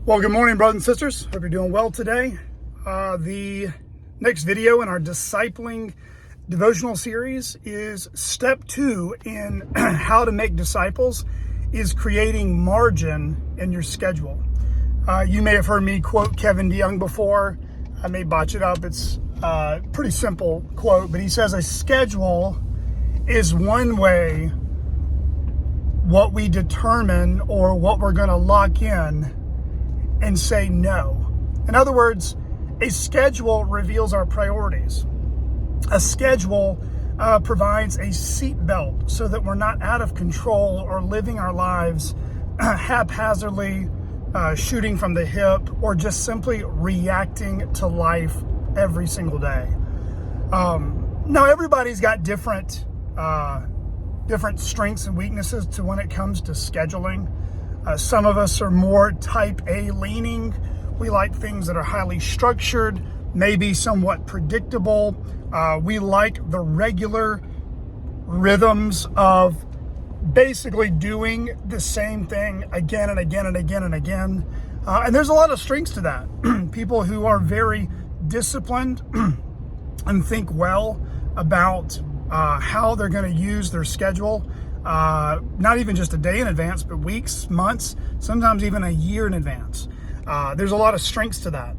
Well, good morning, brothers and sisters. Hope you're doing well today. The next video in our discipling devotional series is step 2 in how to make disciples is creating margin in your schedule. You may have heard me quote Kevin DeYoung before. I may botch it up. It's a pretty simple quote, but he says a schedule is one way what we determine or what we're going to lock in and say no. In other words, a schedule reveals our priorities. A schedule provides a seatbelt so that we're not out of control or living our lives haphazardly, shooting from the hip, or just simply reacting to life every single day. Now, everybody's got different strengths and weaknesses to when it comes to scheduling. Some of us are more type A leaning. We like things that are highly structured, maybe somewhat predictable. We like the regular rhythms of basically doing the same thing again and again and again and again. And there's a lot of strengths to that. People who are very disciplined and think well about how they're going to use their schedule. Not even just a day in advance, but weeks, months, sometimes even a year in advance. There's a lot of strengths to that.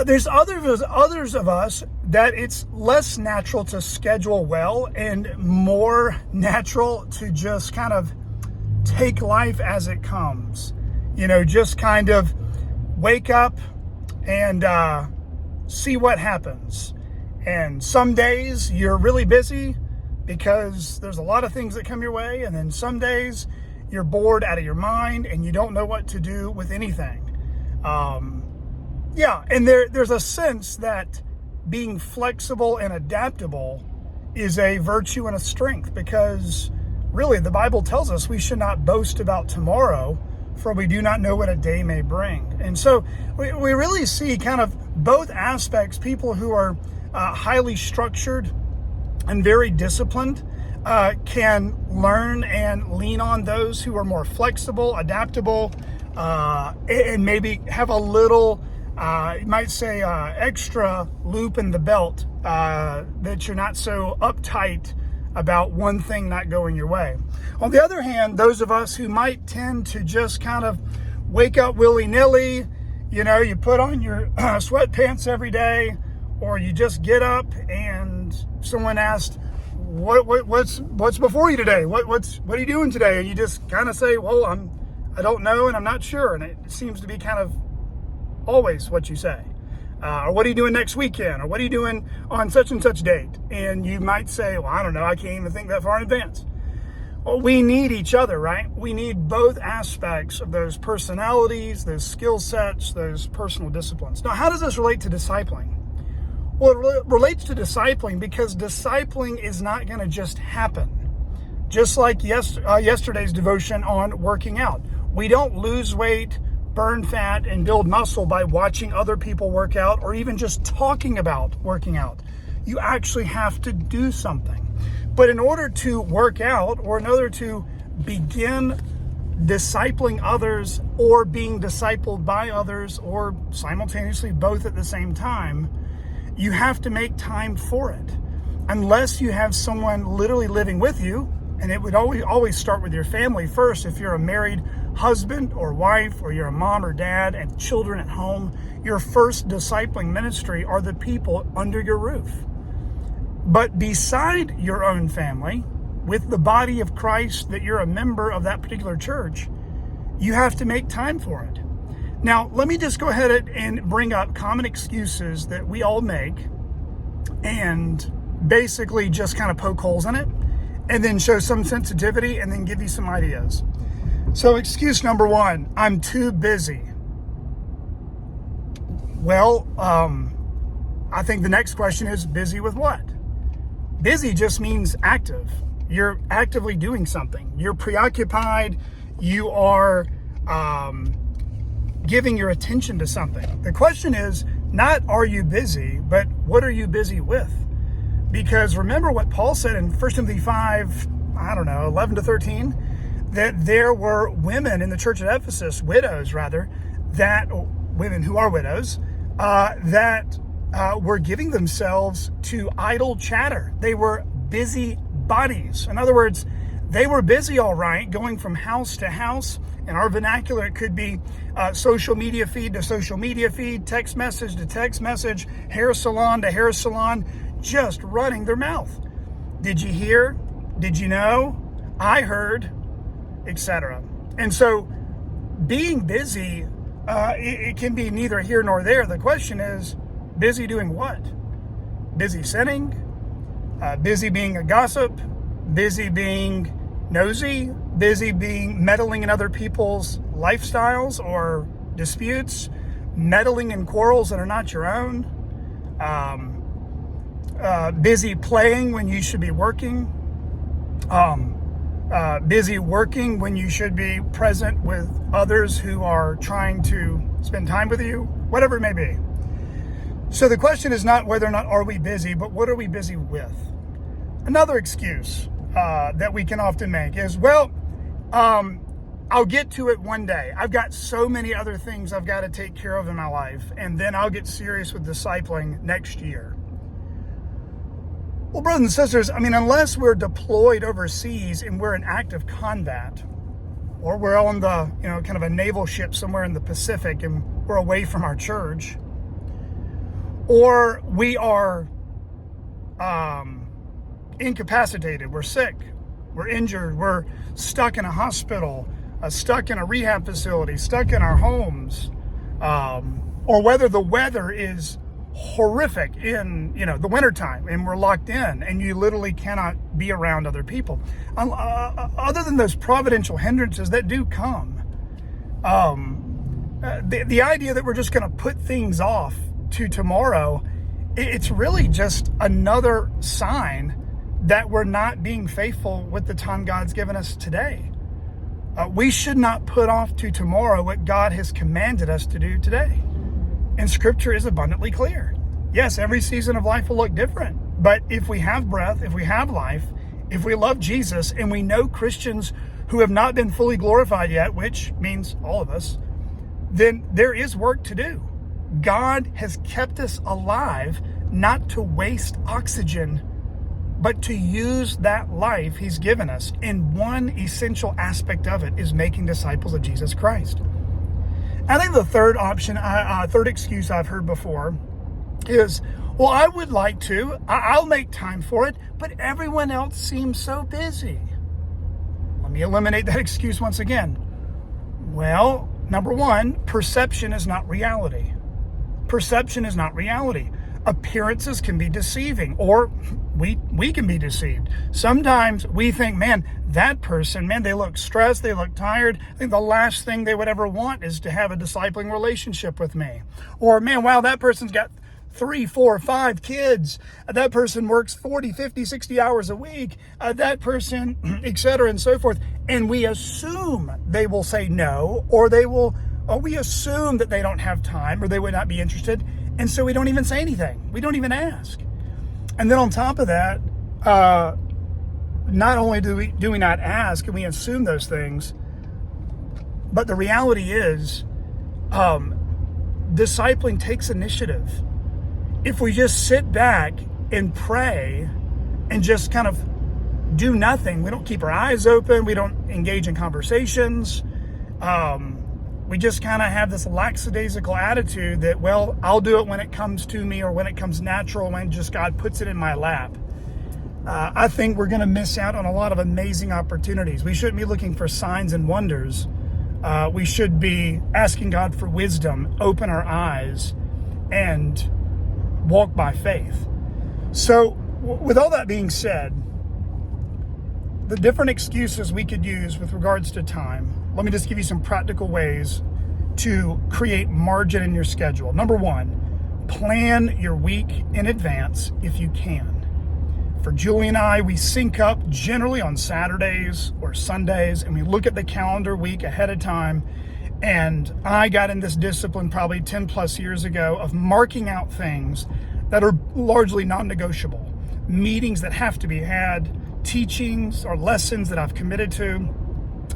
There's others of us that it's less natural to schedule well and more natural to just kind of take life as it comes. You know, just kind of wake up and see what happens. And some days you're really busy because there's a lot of things that come your way, and then some days you're bored out of your mind and you don't know what to do with anything. And there's a sense that being flexible and adaptable is a virtue and a strength, because really the Bible tells us we should not boast about tomorrow, for we do not know what a day may bring. And so we really see kind of both aspects. People who are highly structured and very disciplined can learn and lean on those who are more flexible, adaptable, and maybe have a little, you might say, extra loop in the belt, that you're not so uptight about one thing not going your way. On the other hand, those of us who might tend to just kind of wake up willy-nilly, you know, you put on your sweatpants every day, or you just get up and someone asked, what's before you today? What are you doing today? And you just kind of say, well, I don't know and I'm not sure. And it seems to be kind of always what you say. Or what are you doing next weekend? Or what are you doing on such and such date? And you might say, well, I don't know. I can't even think that far in advance. Well, we need each other, right? We need both aspects of those personalities, those skill sets, those personal disciplines. Now, how does this relate to discipling? Well, it relates to discipling because discipling is not going to just happen. Just like yesterday's devotion on working out. We don't lose weight, burn fat, and build muscle by watching other people work out or even just talking about working out. You actually have to do something. But in order to work out, or in order to begin discipling others or being discipled by others, or simultaneously both at the same time, you have to make time for it. Unless you have someone literally living with you, and it would always start with your family first. If you're a married husband or wife, or you're a mom or dad and children at home, your first discipling ministry are the people under your roof. But beside your own family, with the body of Christ, that you're a member of that particular church, you have to make time for it. Now, let me just go ahead and bring up common excuses that we all make and basically just kind of poke holes in it, and then show some sensitivity, and then give you some ideas. So excuse number 1, I'm too busy. Well, I think the next question is, busy with what? Busy just means active. You're actively doing something. You're preoccupied. You are giving your attention to something. The question is not, are you busy, but what are you busy with? Because remember what Paul said in 1 Timothy 5, 11 to 13, that there were women in the church at Ephesus, widows rather, that women who are widows, that were giving themselves to idle chatter. They were busy bodies. In other words, they were busy, all right, going from house to house. In our vernacular, it could be social media feed to social media feed, text message to text message, hair salon to hair salon, just running their mouth. Did you hear? Did you know? I heard, etc. And so being busy, it can be neither here nor there. The question is, busy doing what? Busy sinning? Busy being a gossip? Busy being nosy? Busy being meddling in other people's lifestyles or disputes? Meddling in quarrels that are not your own? Busy playing when you should be working? Busy working when you should be present with others who are trying to spend time with you, whatever it may be. So the question is not whether or not are we busy, but what are we busy with? Another excuse that we can often make is, well, I'll get to it one day. I've got so many other things I've got to take care of in my life, and then I'll get serious with discipling next year. Well, brothers and sisters, unless we're deployed overseas and we're in active combat, or we're on the, kind of a naval ship somewhere in the Pacific and we're away from our church, or we are incapacitated, we're sick, we're injured, we're stuck in a hospital, stuck in a rehab facility, stuck in our homes, or whether the weather is horrific in the wintertime and we're locked in and you literally cannot be around other people. Other than those providential hindrances that do come, the idea that we're just going to put things off to tomorrow, it's really just another sign that we're not being faithful with the time God's given us today. We should not put off to tomorrow what God has commanded us to do today. And Scripture is abundantly clear. Yes, every season of life will look different. But if we have breath, if we have life, if we love Jesus, and we know Christians who have not been fully glorified yet, which means all of us, then there is work to do. God has kept us alive not to waste oxygen, but to use that life He's given us. And one essential aspect of it is making disciples of Jesus Christ. I think the third option, third excuse I've heard before is, well, I would like to, I'll make time for it, but everyone else seems so busy. Let me eliminate that excuse once again. Well, number one, perception is not reality. Perception is not reality. Appearances can be deceiving, or we can be deceived. Sometimes we think, man, that person, they look stressed, they look tired. I think the last thing they would ever want is to have a discipling relationship with me. Or, man, wow, that person's got 3, 4, 5 kids. That person works 40, 50, 60 hours a week. That person, etc., and so forth. And we assume they will say no, or we assume that they don't have time, or they would not be interested. And so we don't even say anything. We don't even ask. And then on top of that, not only do we not ask and we assume those things, but the reality is, discipling takes initiative. If we just sit back and pray and just kind of do nothing, we don't keep our eyes open, we don't engage in conversations, we just kind of have this lackadaisical attitude that, well, I'll do it when it comes to me, or when it comes natural, when just God puts it in my lap. I think we're going to miss out on a lot of amazing opportunities. We shouldn't be looking for signs and wonders. We should be asking God for wisdom, open our eyes, and walk by faith. So with all that being said, the different excuses we could use with regards to time, let me just give you some practical ways to create margin in your schedule. Number one, plan your week in advance if you can. For Julie and I, we sync up generally on Saturdays or Sundays, and we look at the calendar week ahead of time. And I got in this discipline probably 10 plus years ago of marking out things that are largely non-negotiable. Meetings that have to be had, teachings or lessons that I've committed to,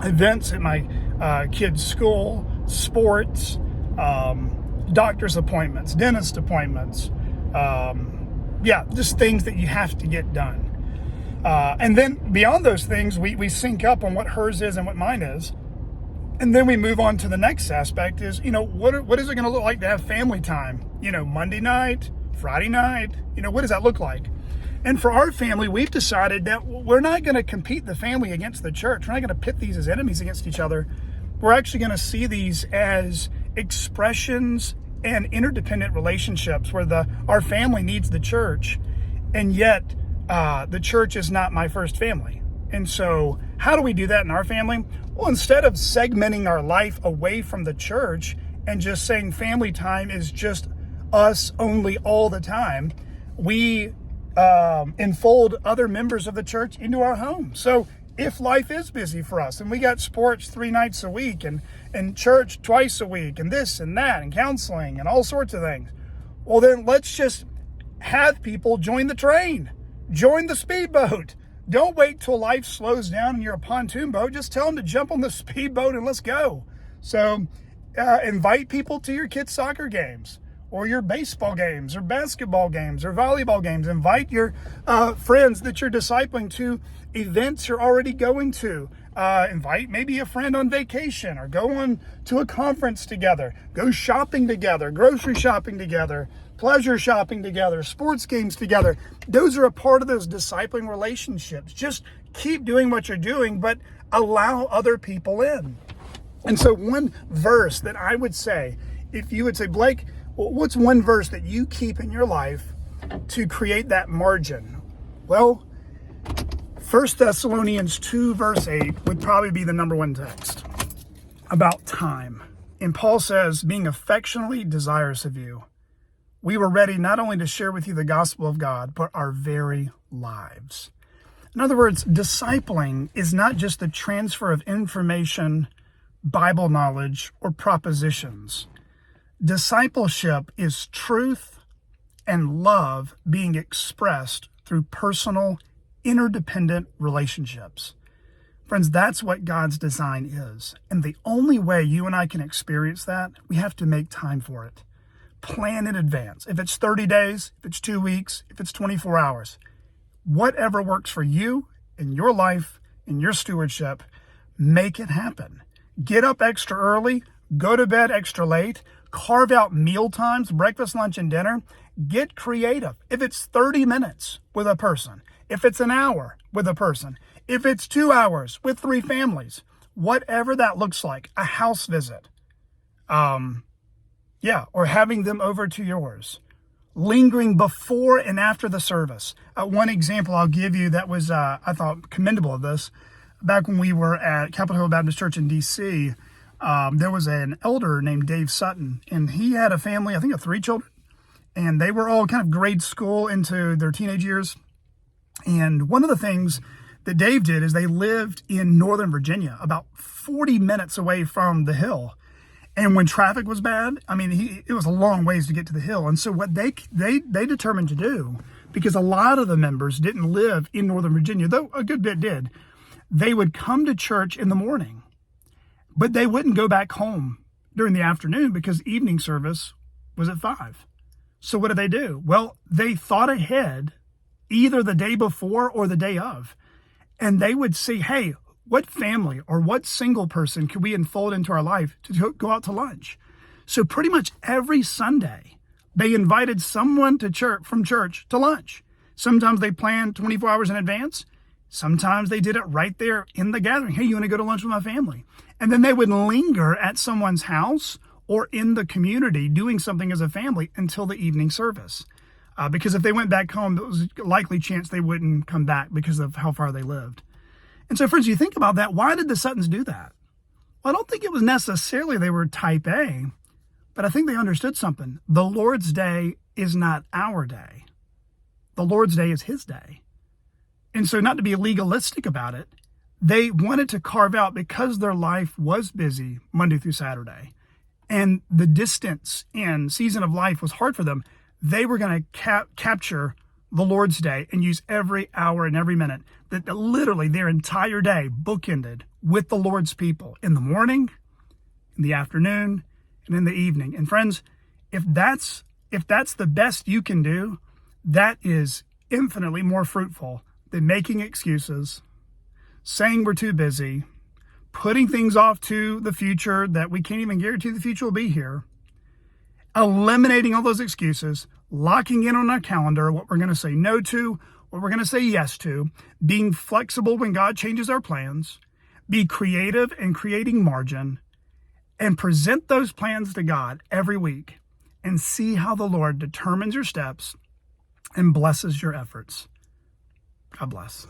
events at my kids' school, sports, doctor's appointments, dentist appointments, just things that you have to get done. And then beyond those things, we sync up on what hers is and what mine is. And then we move on to the next aspect is, what is it going to look like to have family time? Monday night, Friday night, what does that look like? And for our family, we've decided that we're not going to compete the family against the church. We're not going to pit these as enemies against each other. We're actually going to see these as expressions and interdependent relationships where our family needs the church, and yet the church is not my first family. And so how do we do that in our family? Well, instead of segmenting our life away from the church and just saying family time is just us only all the time, we enfold other members of the church into our home. So if life is busy for us and we got sports 3 nights a week and church twice a week and this and that and counseling and all sorts of things, well, then let's just have people join the train, join the speedboat. Don't wait till life slows down and you're a pontoon boat. Just tell them to jump on the speedboat and let's go. So invite people to your kids' soccer games, or your baseball games, or basketball games, or volleyball games. Invite your friends that you're discipling to events you're already going to. Invite maybe a friend on vacation, or go on to a conference together. Go shopping together, grocery shopping together, pleasure shopping together, sports games together. Those are a part of those discipling relationships. Just keep doing what you're doing, but allow other people in. And so one verse that I would say, if you would say, Blake, what's one verse that you keep in your life to create that margin? Well, 1 Thessalonians 2 verse 8 would probably be the number one text about time. And Paul says, being affectionately desirous of you, we were ready not only to share with you the gospel of God, but our very lives. In other words, discipling is not just the transfer of information, Bible knowledge, or propositions. Discipleship is truth and love being expressed through personal, interdependent relationships. Friends, that's what God's design is. And the only way you and I can experience that, we have to make time for it. Plan in advance. If it's 30 days, if it's 2 weeks, if it's 24 hours, whatever works for you in your life, in your stewardship, make it happen. Get up extra early, go to bed extra late, carve out meal times, breakfast, lunch, and dinner. Get creative. If it's 30 minutes with a person, if it's an hour with a person, if it's 2 hours with 3 families, whatever that looks like, a house visit, or having them over to yours, lingering before and after the service. One example I'll give you that was, I thought, commendable of this, back when we were at Capitol Hill Baptist Church in D.C., there was an elder named Dave Sutton, and he had a family, I think of 3 children, and they were all kind of grade school into their teenage years. And one of the things that Dave did is they lived in Northern Virginia, about 40 minutes away from the hill. And when traffic was bad, it was a long ways to get to the hill. And so what they determined to do, because a lot of the members didn't live in Northern Virginia, though a good bit did, they would come to church in the morning, but they wouldn't go back home during the afternoon because evening service was at 5. So what did they do? Well, they thought ahead either the day before or the day of, and they would see, hey, what family or what single person could we enfold into our life to go out to lunch? So pretty much every Sunday, they invited someone to church from church to lunch. Sometimes they planned 24 hours in advance. Sometimes they did it right there in the gathering. Hey, you want to go to lunch with my family? And then they would linger at someone's house or in the community doing something as a family until the evening service. Because if they went back home, there was a likely chance they wouldn't come back because of how far they lived. And so, friends, you think about that. Why did the Suttons do that? Well, I don't think it was necessarily they were type A, but I think they understood something. The Lord's day is not our day. The Lord's day is his day. And so, not to be legalistic about it, they wanted to carve out, because their life was busy Monday through Saturday, and the distance and season of life was hard for them, they were going to capture the Lord's day and use every hour and every minute, that literally their entire day bookended with the Lord's people in the morning, in the afternoon, and in the evening. And friends, if that's the best you can do, that is infinitely more fruitful than making excuses, saying we're too busy, putting things off to the future that we can't even guarantee the future will be here, eliminating all those excuses, locking in on our calendar what we're going to say no to, what we're going to say yes to, being flexible when God changes our plans, be creative and creating margin, and present those plans to God every week and see how the Lord determines your steps and blesses your efforts. God bless.